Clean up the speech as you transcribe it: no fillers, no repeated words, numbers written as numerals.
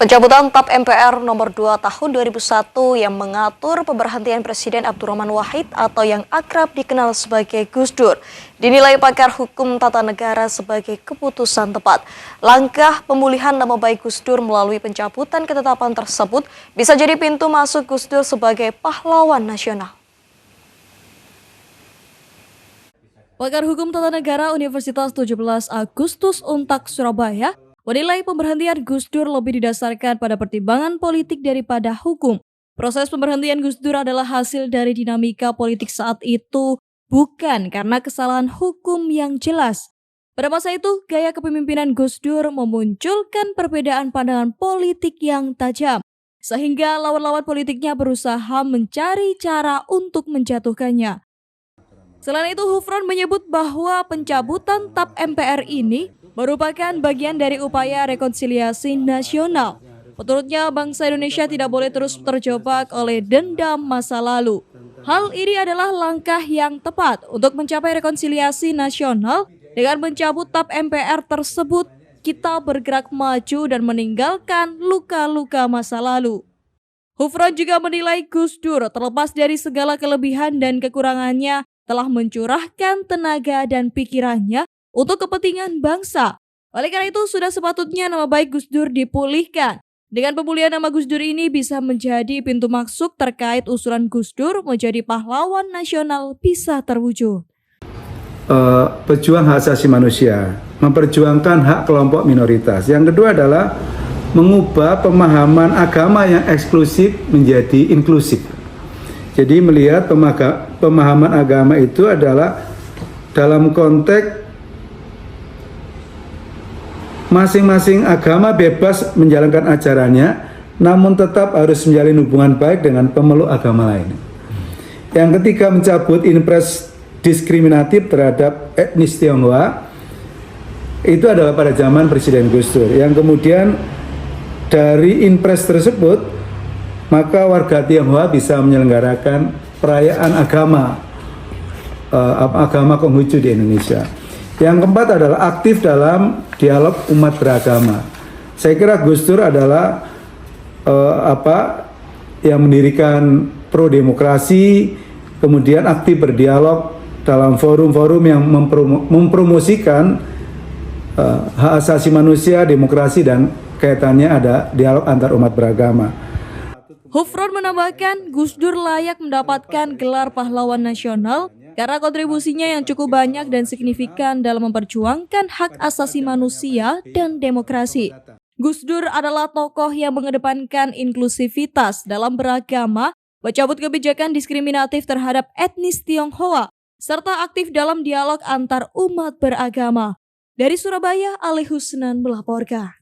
Pencabutan TAP MPR nomor 2 tahun 2001 yang mengatur pemberhentian Presiden Abdurrahman Wahid atau yang akrab dikenal sebagai Gus Dur dinilai pakar hukum tata negara sebagai keputusan tepat. Langkah pemulihan nama baik Gus Dur melalui pencabutan ketetapan tersebut bisa jadi pintu masuk Gus Dur sebagai pahlawan nasional. Pakar hukum tata negara Universitas 17 Agustus Untak Surabaya menilai pemberhentian Gus Dur lebih didasarkan pada pertimbangan politik daripada hukum. Proses pemberhentian Gus Dur adalah hasil dari dinamika politik saat itu, bukan karena kesalahan hukum yang jelas. Pada masa itu, gaya kepemimpinan Gus Dur memunculkan perbedaan pandangan politik yang tajam, sehingga lawan-lawan politiknya berusaha mencari cara untuk menjatuhkannya. Selain itu, Hufron menyebut bahwa pencabutan TAP MPR ini merupakan bagian dari upaya rekonsiliasi nasional. Menurutnya, bangsa Indonesia tidak boleh terus terjebak oleh dendam masa lalu. Hal ini adalah langkah yang tepat untuk mencapai rekonsiliasi nasional. Dengan mencabut TAP MPR tersebut, kita bergerak maju dan meninggalkan luka-luka masa lalu. Hufron juga menilai Gus Dur terlepas dari segala kelebihan dan kekurangannya telah mencurahkan tenaga dan pikirannya untuk kepentingan bangsa. Oleh karena itu, sudah sepatutnya nama baik Gus Dur dipulihkan. Dengan pemulihan nama Gus Dur ini bisa menjadi pintu masuk terkait usulan Gus Dur menjadi pahlawan nasional bisa terwujud. Pejuang hak asasi manusia, memperjuangkan hak kelompok minoritas. Yang kedua adalah mengubah pemahaman agama yang eksklusif menjadi inklusif. Jadi melihat pemahaman agama itu adalah dalam konteks masing-masing agama bebas menjalankan ajarannya, namun tetap harus menjalin hubungan baik dengan pemeluk agama lain. Yang ketiga, mencabut impres diskriminatif terhadap etnis Tionghoa, itu adalah pada zaman Presiden Gus Dur. Yang kemudian dari impres tersebut, maka warga Tionghoa bisa menyelenggarakan perayaan agama Konghucu di Indonesia. Yang keempat adalah aktif dalam dialog umat beragama. Saya kira Gus Dur adalah yang mendirikan pro demokrasi, kemudian aktif berdialog dalam forum-forum yang mempromosikan hak asasi manusia, demokrasi, dan kaitannya ada dialog antar umat beragama. Hufron menambahkan Gus Dur layak mendapatkan gelar pahlawan nasional karena kontribusinya yang cukup banyak dan signifikan dalam memperjuangkan hak asasi manusia dan demokrasi. Gus Dur adalah tokoh yang mengedepankan inklusivitas dalam beragama, mencabut kebijakan diskriminatif terhadap etnis Tionghoa, serta aktif dalam dialog antar umat beragama. Dari Surabaya, Ali Husnan melaporkan.